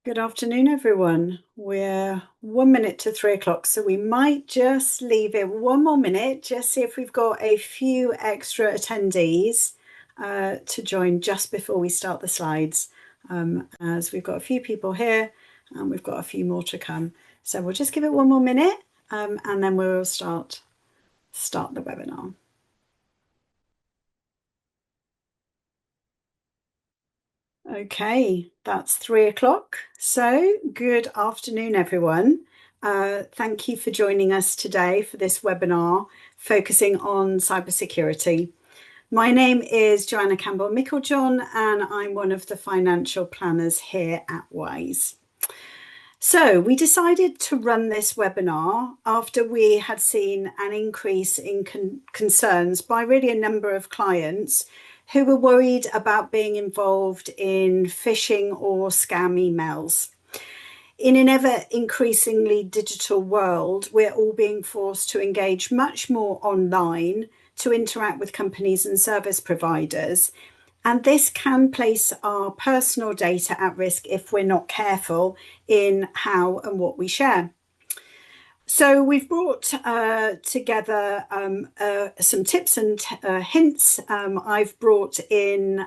Good afternoon, everyone. We're 1 minute to 3 o'clock, so we might just leave it one more minute, just see if we've got a few extra attendees to join just before we start the slides, as we've got a few people here and we've got a few more to come. So we'll just give it one more minute and then we'll start the webinar. Okay, that's 3 o'clock. So good afternoon, everyone. Thank you for joining us today for this webinar focusing on cybersecurity. My name is Joanna Campbell-Mieklejohn and I'm one of the financial planners here at Wise. So we decided to run this webinar after we had seen an increase in concerns by really a number of clients who were worried about being involved in phishing or scam emails. In an ever increasingly digital world, we're all being forced to engage much more online to interact with companies and service providers. And this can place our personal data at risk if we're not careful in how and what we share. So we've brought together some tips and hints. I've brought in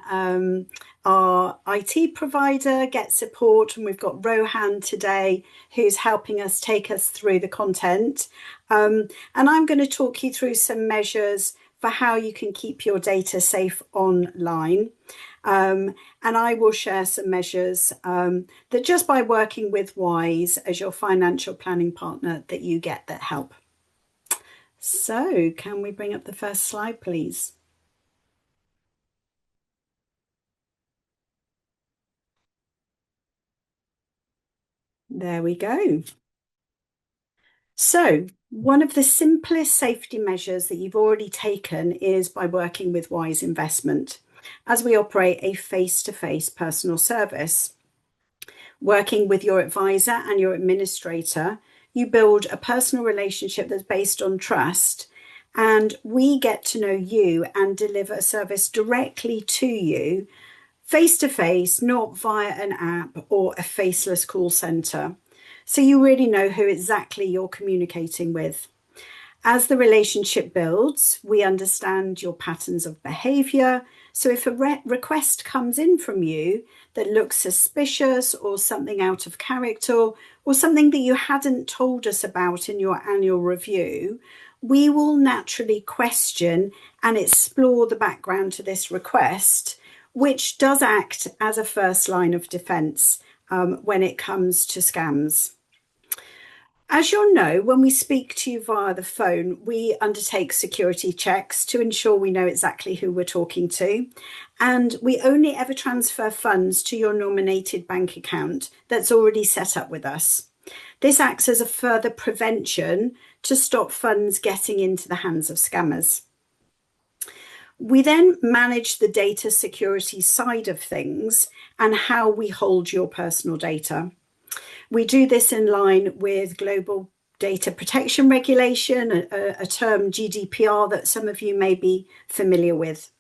our IT provider, Get Support, and we've got Rohan today, who's helping us take us through the content. And I'm going to talk you through some measures for how you can keep your data safe online. And I will share some measures that just by working with Wise as your financial planning partner that you get that help. So can we bring up the first slide, please? There we go. So one of the simplest safety measures that you've already taken is by working with Wise Investment, as we operate a face-to-face personal service. Working with your advisor and your administrator, you build a personal relationship that's based on trust, and we get to know you and deliver a service directly to you, face-to-face, not via an app or a faceless call center. So you really know who exactly you're communicating with. As the relationship builds, we understand your patterns of behavior. So if a request comes in from you that looks suspicious or something out of character or something that you hadn't told us about in your annual review, we will naturally question and explore the background to this request, which does act as a first line of defense when it comes to scams. As you'll know, when we speak to you via the phone, we undertake security checks to ensure we know exactly who we're talking to. And we only ever transfer funds to your nominated bank account that's already set up with us. This acts as a further prevention to stop funds getting into the hands of scammers. We then manage the data security side of things and how we hold your personal data. We do this in line with global data protection regulation, a term GDPR that some of you may be familiar with.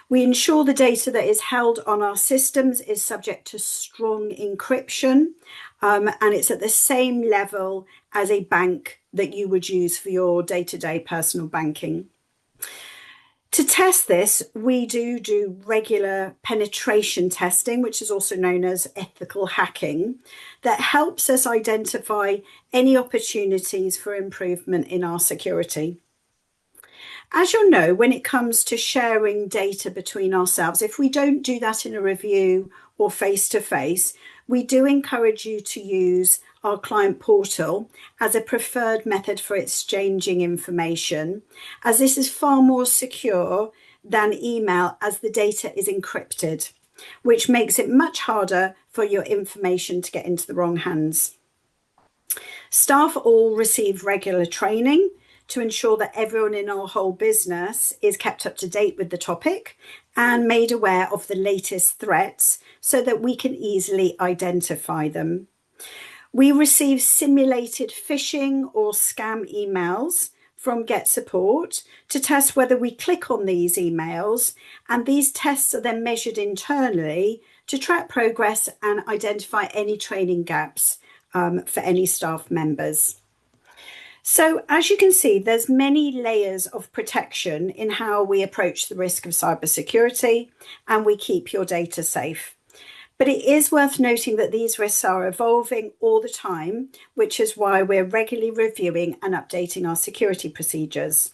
We ensure the data that is held on our systems is subject to strong encryption, and it's at the same level as a bank that you would use for your day-to-day personal banking. To test this, we do regular penetration testing, which is also known as ethical hacking, that helps us identify any opportunities for improvement in our security. As you'll know, when it comes to sharing data between ourselves, if we don't do that in a review or face-to-face, we do encourage you to use our client portal as a preferred method for exchanging information, as this is far more secure than email as the data is encrypted, which makes it much harder for your information to get into the wrong hands. Staff all receive regular training to ensure that everyone in our whole business is kept up to date with the topic and made aware of the latest threats so that we can easily identify them. We receive simulated phishing or scam emails from Get Support to test whether we click on these emails, and these tests are then measured internally to track progress and identify any training gaps for any staff members. So as you can see, there's many layers of protection in how we approach the risk of cybersecurity and we keep your data safe. But it is worth noting that these risks are evolving all the time, which is why we're regularly reviewing and updating our security procedures.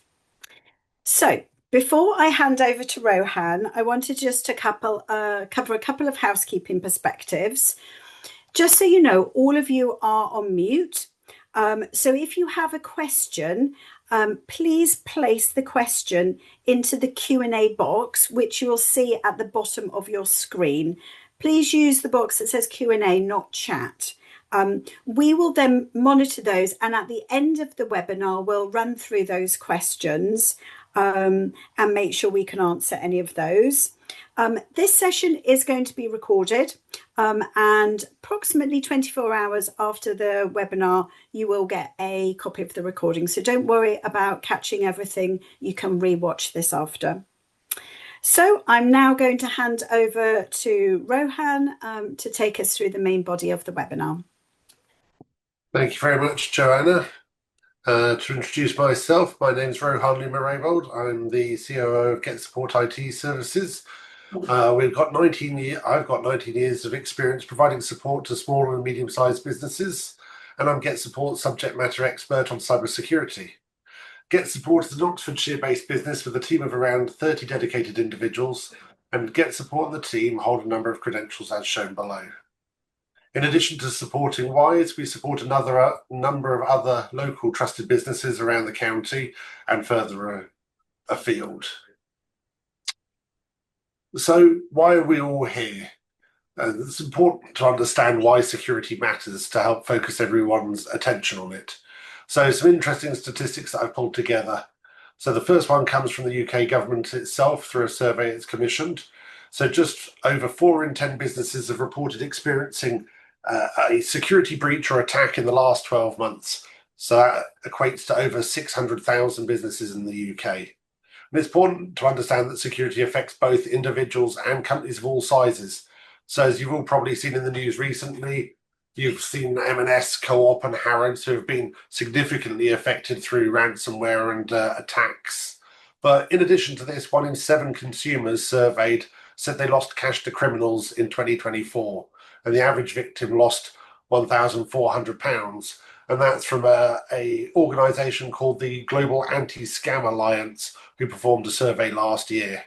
So before I hand over to Rohan, I wanted just to cover a couple of housekeeping perspectives. Just so you know, all of you are on mute. So if you have a question, please place the question into the Q&A box, which you'll see at the bottom of your screen. Please use the box that says Q&A, not chat. We will then monitor those, and at the end of the webinar, we'll run through those questions and make sure we can answer any of those. This session is going to be recorded, and approximately 24 hours after the webinar, you will get a copy of the recording. So don't worry about catching everything. You can rewatch this after. So I'm now going to hand over to Rohan to take us through the main body of the webinar. Thank you very much, Joanna. To introduce myself, my name is Rohan Lumer-Raybould. I'm the COO of Get Support IT Services. I've got 19 years of experience providing support to small and medium-sized businesses, and I'm Get Support subject matter expert on cybersecurity. Get Support is an Oxfordshire-based business with a team of around 30 dedicated individuals, and Get Support and the team hold a number of credentials as shown below. In addition to supporting Wise, we support another number of other local trusted businesses around the county and further afield. So why are we all here? It's important to understand why security matters to help focus everyone's attention on it. So some interesting statistics that I've pulled together. So the first one comes from the UK government itself through a survey it's commissioned. So just over 4 in 10 businesses have reported experiencing a security breach or attack in the last 12 months. So that equates to over 600,000 businesses in the UK. And it's important to understand that security affects both individuals and companies of all sizes. So as you've all probably seen in the news recently, you've seen M&S, Co-op and Harrods who have been significantly affected through ransomware and attacks. But in addition to this, 1 in 7 consumers surveyed said they lost cash to criminals in 2024. And the average victim lost £1,400. And that's from a organisation called the Global Anti-Scam Alliance, who performed a survey last year.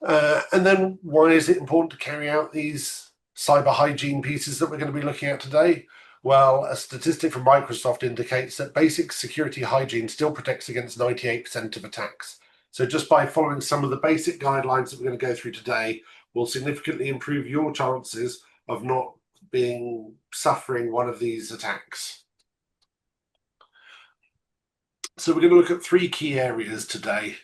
And then why is it important to carry out these cyber hygiene pieces that we're going to be looking at today? Well, a statistic from Microsoft indicates that basic security hygiene still protects against 98% of attacks. So just by following some of the basic guidelines that we're going to go through today will significantly improve your chances of not suffering one of these attacks. So we're going to look at 3 key areas today.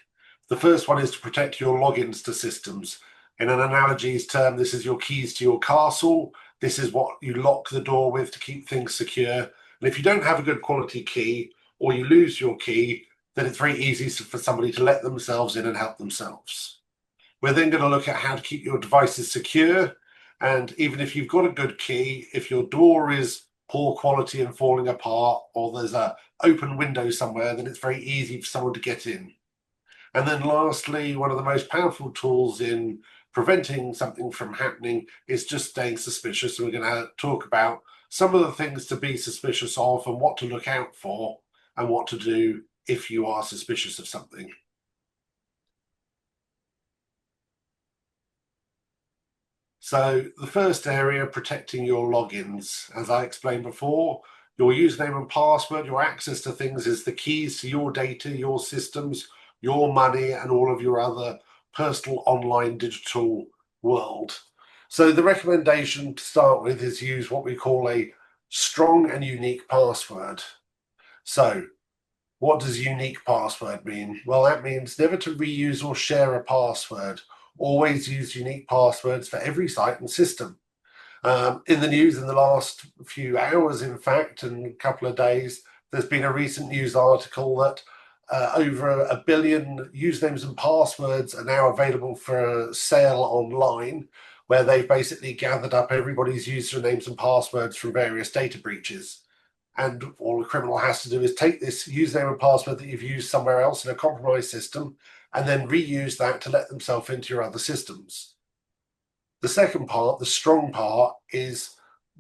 The first one is to protect your logins to systems. In an analogy's term, this is your keys to your castle. This is what you lock the door with to keep things secure. And if you don't have a good quality key or you lose your key, then it's very easy for somebody to let themselves in and help themselves. We're then going to look at how to keep your devices secure. And even if you've got a good key, if your door is poor quality and falling apart, or there's an open window somewhere, then it's very easy for someone to get in. And then lastly, one of the most powerful tools in preventing something from happening is just staying suspicious. And we're going to talk about some of the things to be suspicious of and what to look out for and what to do if you are suspicious of something. So the first area, protecting your logins. As I explained before, your username and password, your access to things is the keys to your data, your systems, your money, and all of your other personal online digital world. So the recommendation to start with is use what we call a strong and unique password. So what does unique password mean? Well, that means never to reuse or share a password. Always use unique passwords for every site and system. In the news in the last few hours, in fact, and a couple of days, there's been a recent news article that over 1 billion usernames and passwords are now available for sale online, where they've basically gathered up everybody's usernames and passwords from various data breaches. And all a criminal has to do is take this username and password that you've used somewhere else in a compromised system and then reuse that to let themselves into your other systems. The second part, the strong part, is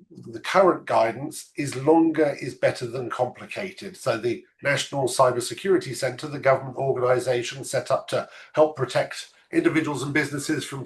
the current guidance is longer is better than complicated. So the National Cybersecurity Centre, the government organisation set up to help protect individuals and businesses from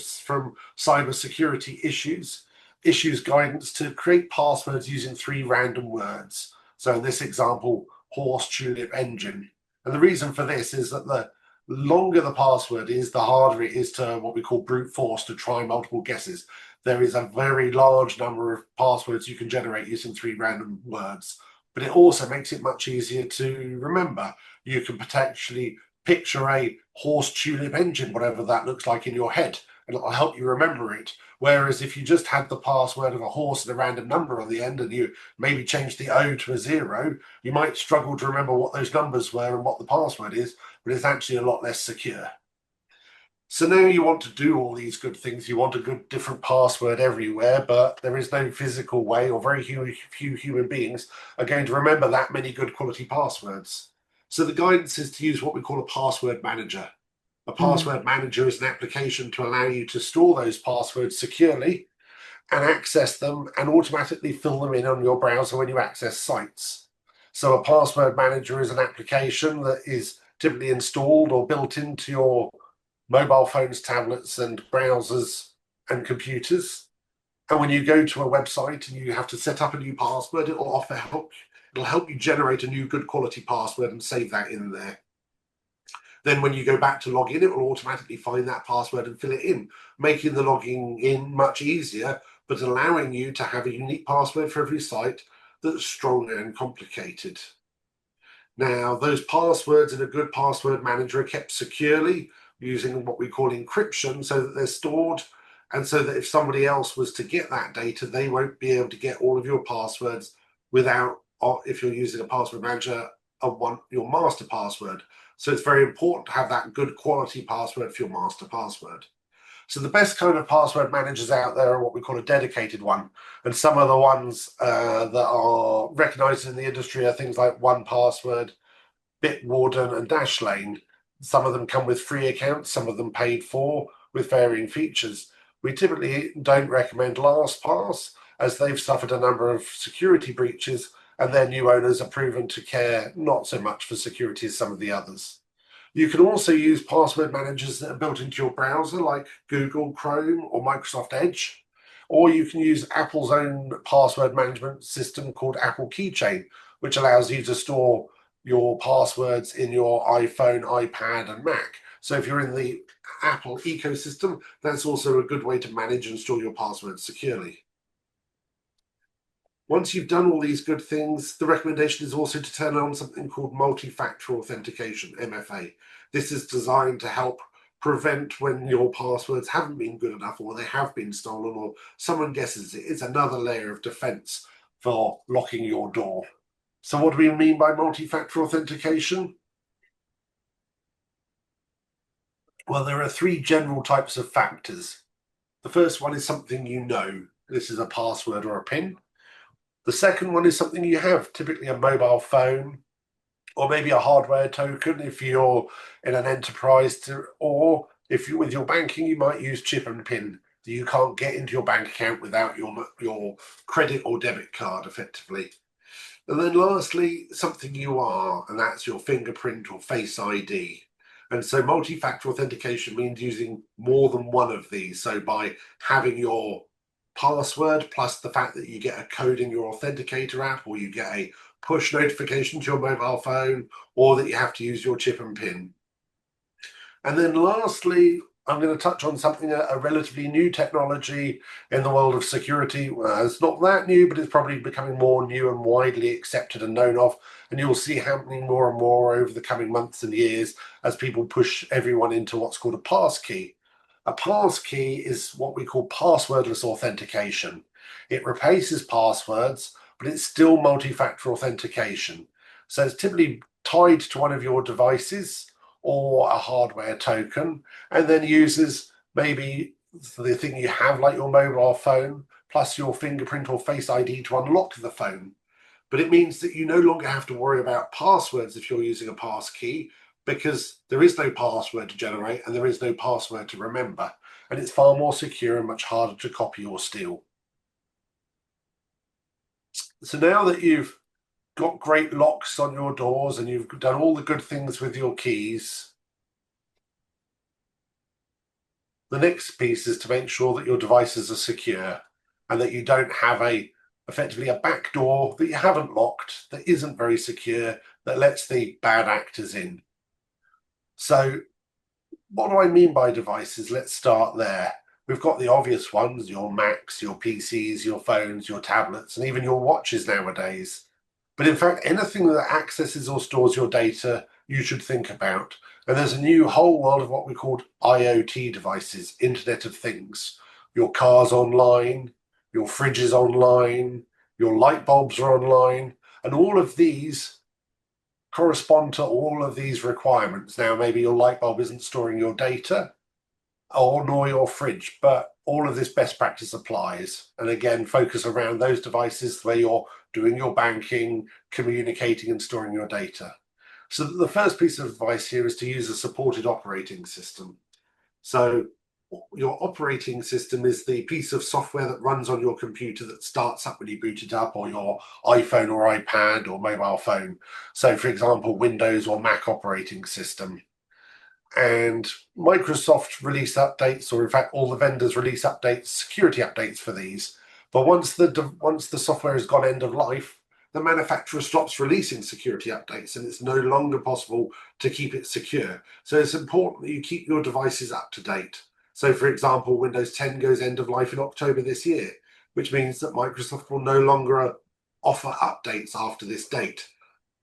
cybersecurity issues guidance to create passwords using 3 random words. So in this example, horse, tulip, engine. And the reason for this is that the longer the password is, the harder it is to what we call brute force, to try multiple guesses. There is a very large number of passwords you can generate using 3 random words, but it also makes it much easier to remember. You can potentially picture a horse, tulip, engine, whatever that looks like in your head, and it'll help you remember it. Whereas if you just had the password of a horse and a random number on the end, and you maybe changed the O to a 0, you might struggle to remember what those numbers were and what the password is, but it's actually a lot less secure. So now you want to do all these good things. You want a good different password everywhere, but there is no physical way, or very few human beings are going to remember that many good quality passwords. So the guidance is to use what we call a password manager. A password manager is an application to allow you to store those passwords securely and access them and automatically fill them in on your browser when you access sites. So a password manager is an application that is typically installed or built into your mobile phones, tablets, and browsers and computers. And when you go to a website and you have to set up a new password, it'll offer help. It'll help you generate a new good quality password and save that in there. Then when you go back to log in, it will automatically find that password and fill it in, making the logging in much easier, but allowing you to have a unique password for every site that's strong and complicated. Now, those passwords in a good password manager are kept securely using what we call encryption, so that they're stored, and so that if somebody else was to get that data, they won't be able to get all of your passwords without, or if you're using a password manager, your master password. So it's very important to have that good quality password for your master password. So the best kind of password managers out there are what we call a dedicated one. And some of the ones that are recognized in the industry are things like 1Password, Bitwarden, and Dashlane. Some of them come with free accounts, some of them paid for with varying features. We typically don't recommend LastPass, as they've suffered a number of security breaches and their new owners are proven to care not so much for security as some of the others. You can also use password managers that are built into your browser, like Google Chrome or Microsoft Edge, or you can use Apple's own password management system called Apple Keychain, which allows you to store your passwords in your iPhone, iPad, and Mac. So if you're in the Apple ecosystem, that's also a good way to manage and store your passwords securely. Once you've done all these good things, the recommendation is also to turn on something called multi-factor authentication, MFA. This is designed to help prevent when your passwords haven't been good enough, or they have been stolen, or someone guesses it. It's another layer of defense for locking your door. So what do we mean by multi-factor authentication? Well, there are 3 general types of factors. The first one is something you know. This is a password or a PIN. The second one is something you have, typically a mobile phone, or maybe a hardware token if you're in an enterprise, or if you're with your banking, you might use chip and PIN. You can't get into your bank account without your credit or debit card, effectively. And then lastly, something you are, and that's your fingerprint or Face ID. And so multi-factor authentication means using more than one of these. So by having your password plus the fact that you get a code in your authenticator app, or you get a push notification to your mobile phone, or that you have to use your chip and PIN. And then lastly, I'm going to touch on something, a relatively new technology in the world of security. It's not that new, but it's probably becoming more new and widely accepted and known of. And you'll see happening more and more over the coming months and years as people push everyone into what's called a passkey. A passkey is what we call passwordless authentication. It replaces passwords, but it's still multi-factor authentication. So it's typically tied to one of your devices or a hardware token, and then uses maybe the thing you have, like your mobile phone, plus your fingerprint or Face ID to unlock the phone. But it means that you no longer have to worry about passwords if you're using a pass key, because there is no password to generate and there is no password to remember. And it's far more secure and much harder to copy or steal. So now that you've got great locks on your doors and you've done all the good things with your keys, the next piece is to make sure that your devices are secure and that you don't have effectively a back door that you haven't locked, that isn't very secure, that lets the bad actors in. So what do I mean by devices? Let's start there. We've got the obvious ones, your Macs, your PCs, your phones, your tablets, and even your watches nowadays. But in fact, anything that accesses or stores your data, you should think about. And there's a new whole world of what we call IoT devices, Internet of Things. Your car's online, your fridge is online, your light bulbs are online, and all of these correspond to all of these requirements. Now, maybe your light bulb isn't storing your data, or nor your fridge, but all of this best practice applies. And again, focus around those devices where you're doing your banking, communicating and storing your data. So the first piece of advice here is to use a supported operating system. So your operating system is the piece of software that runs on your computer that starts up when you boot it up, or your iPhone or iPad or mobile phone. So for example, Windows or Mac operating system. And Microsoft release updates, or in fact all the vendors release updates, security updates for these. But once the software has gone end of life, the manufacturer stops releasing security updates and it's no longer possible to keep it secure. So it's important that you keep your devices up to date. So for example, Windows 10 goes end of life in October this year, which means that Microsoft will no longer offer updates after this date.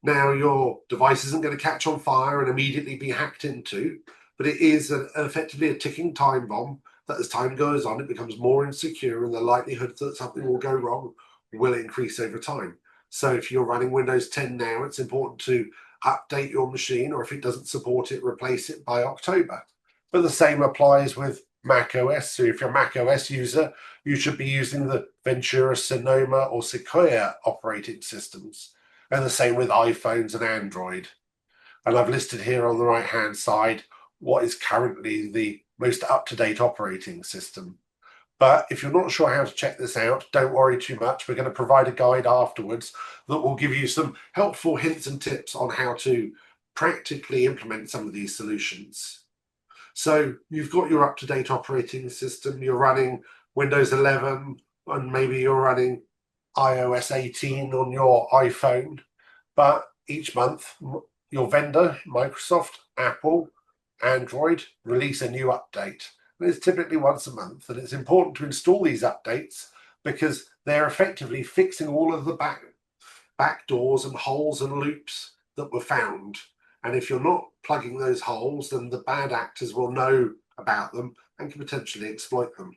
Now, your device isn't going to catch on fire and immediately be hacked into, but it is effectively a ticking time bomb that as time goes on, it becomes more insecure and the likelihood that something will go wrong will increase over time. So if you're running Windows 10 now, it's important to update your machine, or if it doesn't support it, replace it by October. But the same applies with Mac OS. So if you're a Mac OS user, you should be using the Ventura, Sonoma, or Sequoia operating systems. And the same with iPhones and Android. And I've listed here on the right-hand side what is currently the most up-to-date operating system. But if you're not sure how to check this out, don't worry too much. We're going to provide a guide afterwards that will give you some helpful hints and tips on how to practically implement some of these solutions. So you've got your up-to-date operating system, you're running Windows 11, and maybe you're running iOS 18 on your iPhone, but each month your vendor, Microsoft, Apple, Android, release a new update. And it's typically once a month, and it's important to install these updates because they're effectively fixing all of the back doors and holes and loops that were found. And if you're not plugging those holes, then the bad actors will know about them and can potentially exploit them.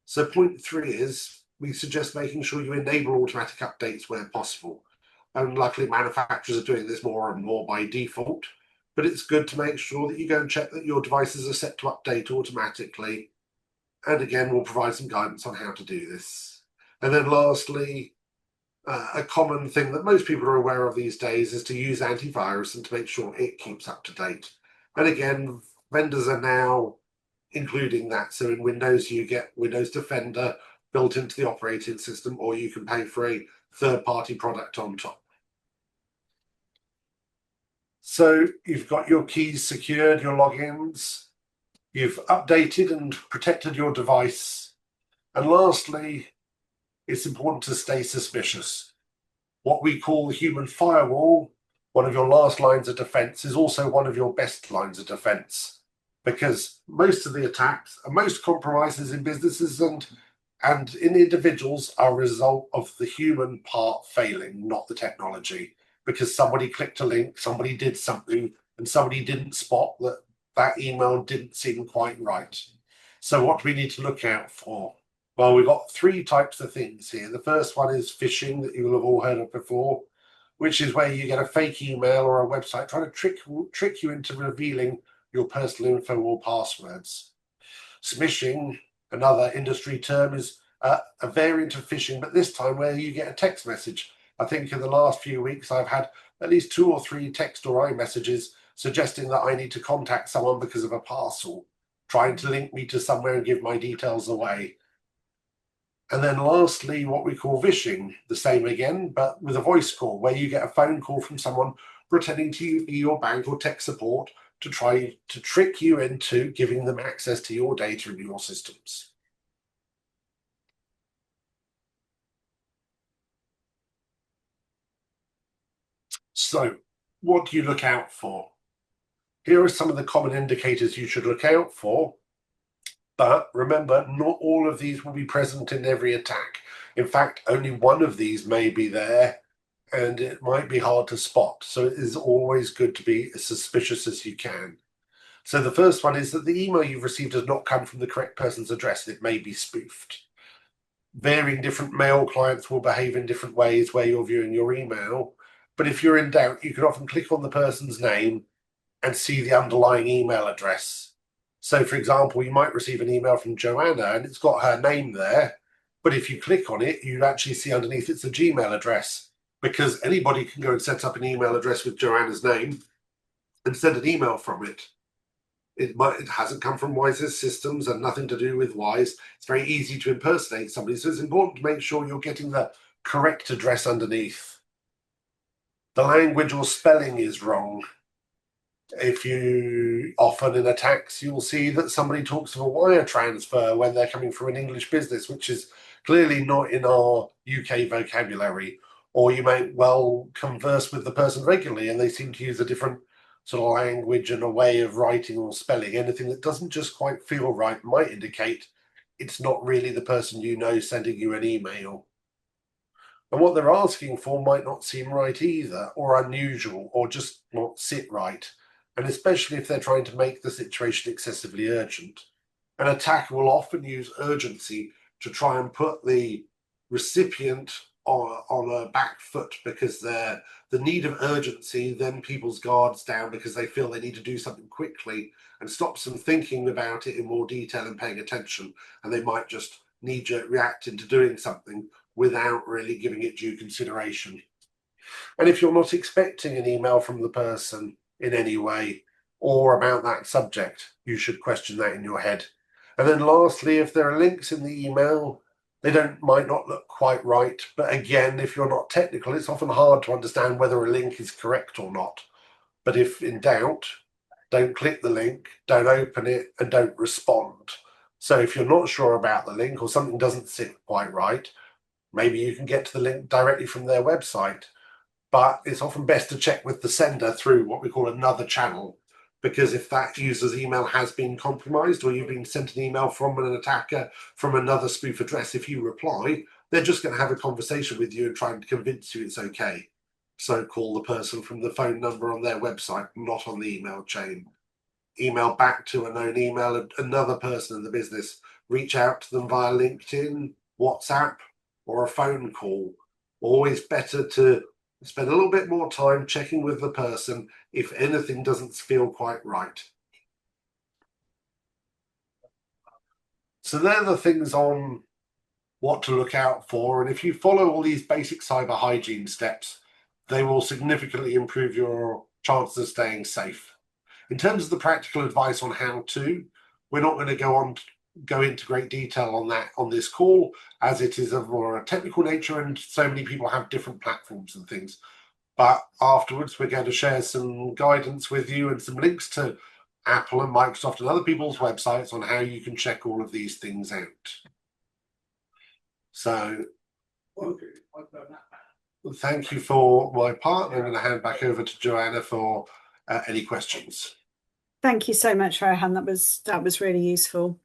So point 3 is we suggest making sure you enable automatic updates where possible. And luckily manufacturers are doing this more and more by default, but it's good to make sure that you go and check that your devices are set to update automatically. And again, we'll provide some guidance on how to do this. And then lastly, a common thing that most people are aware of these days is to use antivirus and to make sure it keeps up to date. And again, vendors are now including that. So in Windows, you get Windows Defender built into the operating system, or you can pay for a third-party product on top. So you've got your keys secured, your logins, you've updated and protected your device. And lastly, it's important to stay suspicious. What we call the human firewall, one of your last lines of defense, is also one of your best lines of defense, because most of the attacks and most compromises in businesses and in individuals are a result of the human part failing, not the technology, because somebody clicked a link, somebody did something, and somebody didn't spot that that email didn't seem quite right. So what do we need to look out for? Well, we've got 3 types of things here. The first one is phishing, that you will have all heard of before, which is where you get a fake email or a website trying to trick you into revealing your personal info or passwords. Smishing Another industry term is a variant of phishing, but this time where you get a text message. I think in the last few weeks, I've had at least 2 or 3 text or iMessages suggesting that I need to contact someone because of a parcel, trying to link me to somewhere and give my details away. And then lastly, what we call vishing, the same again, but with a voice call, where you get a phone call from someone pretending to be your bank or tech support to try to trick you into giving them access to your data and your systems. So, what do you look out for? Here are some of the common indicators you should look out for. But remember, not all of these will be present in every attack. In fact, only one of these may be there, and it might be hard to spot. So it is always good to be as suspicious as you can. So the first one is that the email you've received does not come from the correct person's address. It may be spoofed. Varying different mail clients will behave in different ways where you're viewing your email. But if you're in doubt, you can often click on the person's name and see the underlying email address. So, for example, you might receive an email from Joanna and it's got her name there. But if you click on it, you actually see underneath it's a Gmail address, because anybody can go and set up an email address with Joanna's name and send an email from it. It hasn't come from Wise's systems and nothing to do with Wise. It's very easy to impersonate somebody. So it's important to make sure you're getting the correct address underneath. The language or spelling is wrong. If you often in attacks, you'll see that somebody talks of a wire transfer when they're coming from an English business, which is clearly not in our UK vocabulary. Or you may well converse with the person regularly and they seem to use a different sort of language and a way of writing or spelling. Anything that doesn't just quite feel right might indicate it's not really the person you know sending you an email. And what they're asking for might not seem right either, or unusual, or just not sit right. And especially if they're trying to make the situation excessively urgent. An attacker will often use urgency to try and put the recipient on a back foot, because the need of urgency then people's guards down because they feel they need to do something quickly, and stops them thinking about it in more detail and paying attention. And they might just knee-jerk react into doing something without really giving it due consideration. And if you're not expecting an email from the person in any way or about that subject, you should question that in your head. And then lastly, if there are links in the email, they might not look quite right. But again, if you're not technical, it's often hard to understand whether a link is correct or not. But if in doubt, don't click the link, don't open it, and don't respond. So if you're not sure about the link or something doesn't sit quite right, maybe you can get to the link directly from their website. But it's often best to check with the sender through what we call another channel, because if that user's email has been compromised or you've been sent an email from an attacker from another spoof address, if you reply, they're just going to have a conversation with you and try and convince you it's okay. So call the person from the phone number on their website, not on the email chain. Email back to a known email, another person in the business. Reach out to them via LinkedIn, WhatsApp, or a phone call. Always better to spend a little bit more time checking with the person if anything doesn't feel quite right. So they're the things on what to look out for. And if you follow all these basic cyber hygiene steps, they will significantly improve your chances of staying safe. In terms of the practical advice on how to, we're not going to go into great detail on that on this call, as it is of more a technical nature and so many people have different platforms and things. But afterwards, we're going to share some guidance with you and some links to Apple and Microsoft and other people's websites on how you can check all of these things out. So, thank you for my part. I'm going to hand back over to Joanna for any questions. Thank you so much, Rohan. That was really useful.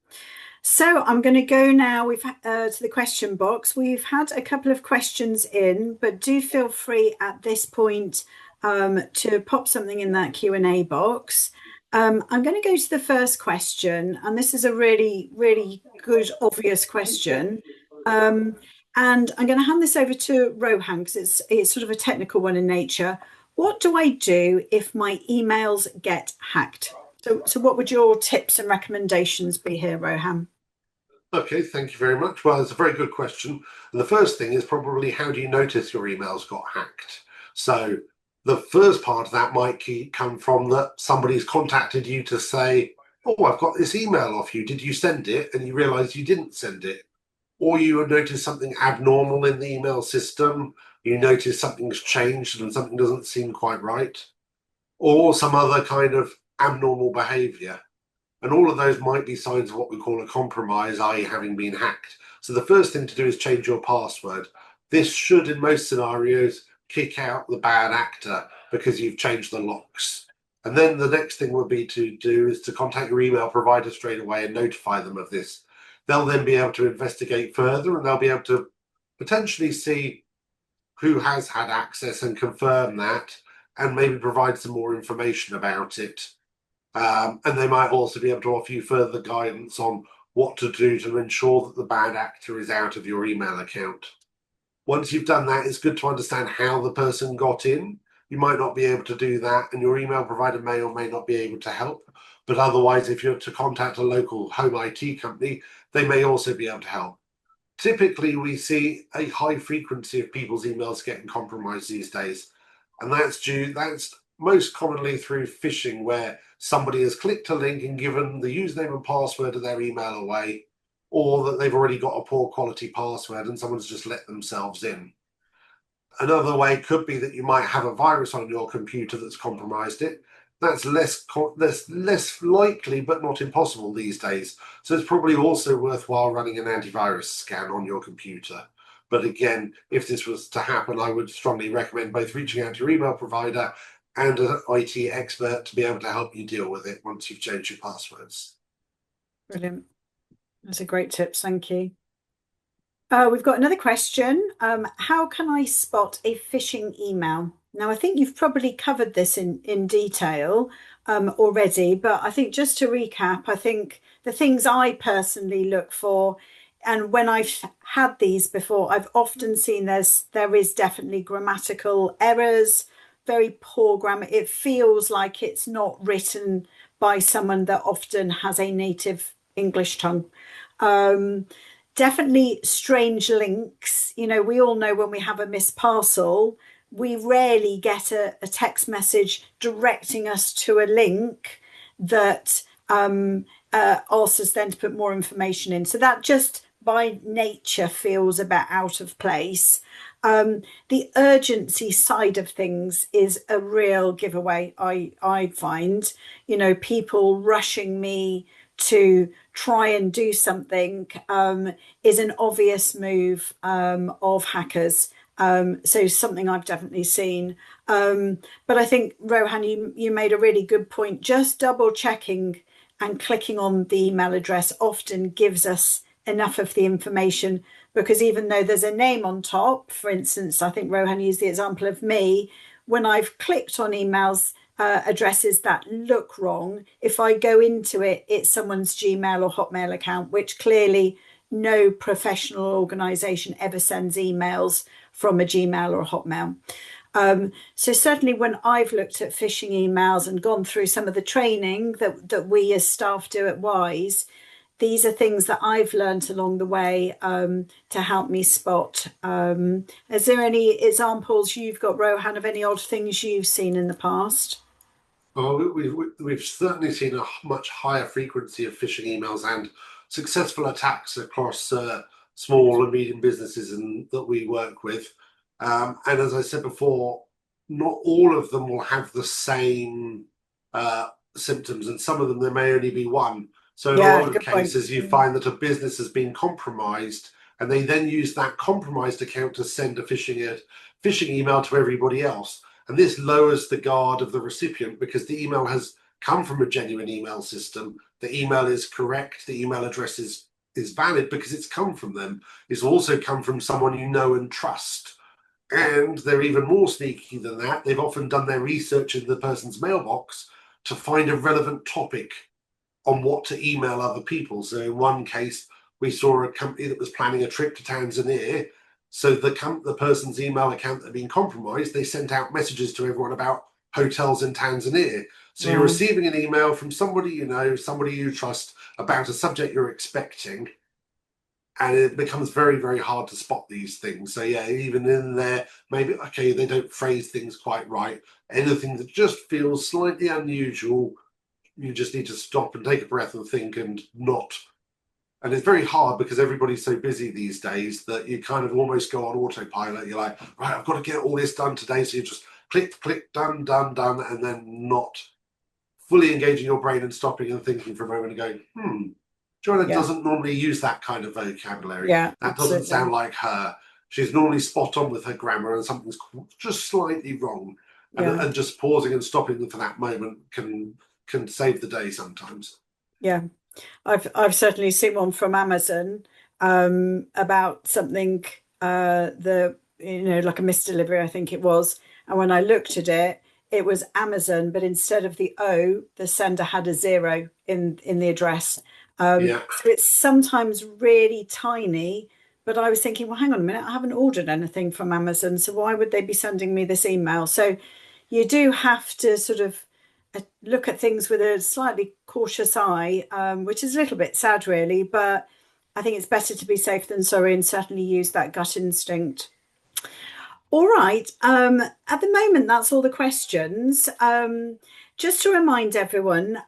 So I'm going to go now to the question box. We've had a couple of questions in, but do feel free at this point to pop something in that Q&A box. I'm going to go to the first question, and this is a really, really good, obvious question. And I'm going to hand this over to Rohan because it's sort of a technical one in nature. What do I do if my emails get hacked? So what would your tips and recommendations be here, Rohan? Okay, thank you very much. Well, it's a very good question. And the first thing is probably how do you notice your emails got hacked? So the first part of that might come from that somebody's contacted you to say, oh, I've got this email off you. Did you send it? And you realize you didn't send it. Or you notice something abnormal in the email system. You notice something's changed and something doesn't seem quite right. Or some other kind of abnormal behavior. And all of those might be signs of what we call a compromise, i.e., having been hacked. So the first thing to do is change your password. This should, in most scenarios, kick out the bad actor because you've changed the locks. And then the next thing would be to do is to contact your email provider straight away and notify them of this. They'll then be able to investigate further and they'll be able to potentially see who has had access and confirm that and maybe provide some more information about it. And they might also be able to offer you further guidance on what to do to ensure that the bad actor is out of your email account. Once you've done that, it's good to understand how the person got in. You might not be able to do that, and your email provider may or may not be able to help. But otherwise, if you're to contact a local home IT company, they may also be able to help. Typically, we see a high frequency of people's emails getting compromised these days. And that's most commonly through phishing, where somebody has clicked a link and given the username and password of their email away, or that they've already got a poor quality password and someone's just let themselves in. Another way could be that you might have a virus on your computer that's compromised it. That's less likely, but not impossible these days. So it's probably also worthwhile running an antivirus scan on your computer. But again, if this was to happen, I would strongly recommend both reaching out to your email provider and an IT expert to be able to help you deal with it once you've changed your passwords. Brilliant. That's a great tip. Thank you. We've got another question. How can I spot a phishing email? Now, I think you've probably covered this in detail already, but I think just to recap, I think the things I personally look for, and when I've had these before, I've often seen there is definitely grammatical errors, very poor grammar. It feels like it's not written by someone that often has a native English tongue. Um, Definitely strange links. You know, we all know when we have a missed parcel, we rarely get a text message directing us to a link that asks us then to put more information in. So that just by nature feels a bit out of place. The urgency side of things is a real giveaway, I find. You know, people rushing me to try and do something is an obvious move of hackers. So something I've definitely seen. But I think, Rohan, you made a really good point. Just double checking and clicking on the email address often gives us enough of the information, because even though there's a name on top, for instance, I think Rohan used the example of me, when I've clicked on emails, addresses that look wrong, if I go into it, it's someone's Gmail or Hotmail account, which clearly no professional organization ever sends emails from a Gmail or a Hotmail. So certainly when I've looked at phishing emails and gone through some of the training that we as staff do at Wise, these are things that I've learned along the way to help me spot. Is there any examples you've got, Rohan, of any odd things you've seen in the past? Well, we've certainly seen a much higher frequency of phishing emails and successful attacks across small and medium businesses that we work with. And as I said before, not all of them will have the same symptoms, and some of them there may only be one. So in a Yeah, lot of good point. cases, you find that a business has been compromised, and they then use that compromised account to send a phishing email to everybody else. And this lowers the guard of the recipient because the email has come from a genuine email system. The email is correct. The email address is valid because it's come from them. It's also come from someone you know and trust. And they're even more sneaky than that. They've often done their research in the person's mailbox to find a relevant topic on what to email other people. So in one case, we saw a company that was planning a trip to Tanzania. So the person's email account that had been compromised, they sent out messages to everyone about hotels in Tanzania. So you're Wow. receiving an email from somebody you know, somebody you trust about a subject you're expecting, and it becomes very, very hard to spot these things. So yeah, even in there, maybe okay, they don't phrase things quite right. Anything that just feels slightly unusual, you just need to stop and take a breath and think and not. And it's very hard because everybody's so busy these days that you kind of almost go on autopilot. You're like, right, I've got to get all this done today. So you just click, click, done, done, done, and then not fully engaging your brain and stopping and thinking for a moment and going, Joanna doesn't normally use that kind of vocabulary. Yeah, that absolutely. doesn't sound like her. She's normally spot on with her grammar, and something's just slightly wrong. And just pausing and stopping for that moment can save the day sometimes. Yeah, I've certainly seen one from Amazon about something like a misdelivery, I think it was. And when I looked at it, it was Amazon, but instead of the O, the sender had a 0 in the address. So it's sometimes really tiny. But I was thinking, well, hang on a minute, I haven't ordered anything from Amazon, so why would they be sending me this email? So you do have to sort of look at things with a slightly cautious eye, which is a little bit sad, really. But I think it's better to be safe than sorry, and certainly use that gut instinct. All right. At the moment, that's all the questions. Just to remind everyone,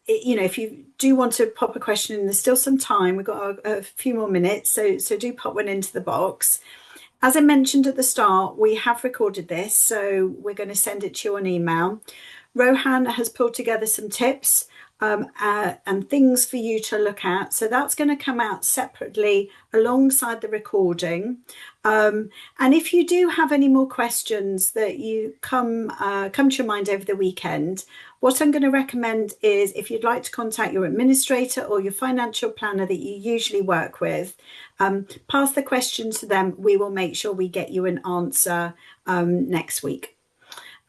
if you do want to pop a question in, there's still some time. We've got a few more minutes, so do pop one into the box. As I mentioned at the start, we have recorded this, so we're going to send it to you on email. Rohan has pulled together some tips and things for you to look at. So that's going to come out separately alongside the recording. And if you do have any more questions that you come to your mind over the weekend, what I'm going to recommend is, if you'd like to contact your administrator or your financial planner that you usually work with, pass the question to them. We will make sure we get you an answer next week.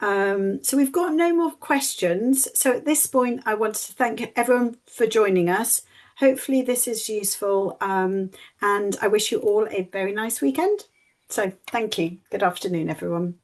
So we've got no more questions. So at this point, I wanted to thank everyone for joining us. Hopefully this is useful, and I wish you all a very nice weekend. So thank you. Good afternoon, everyone.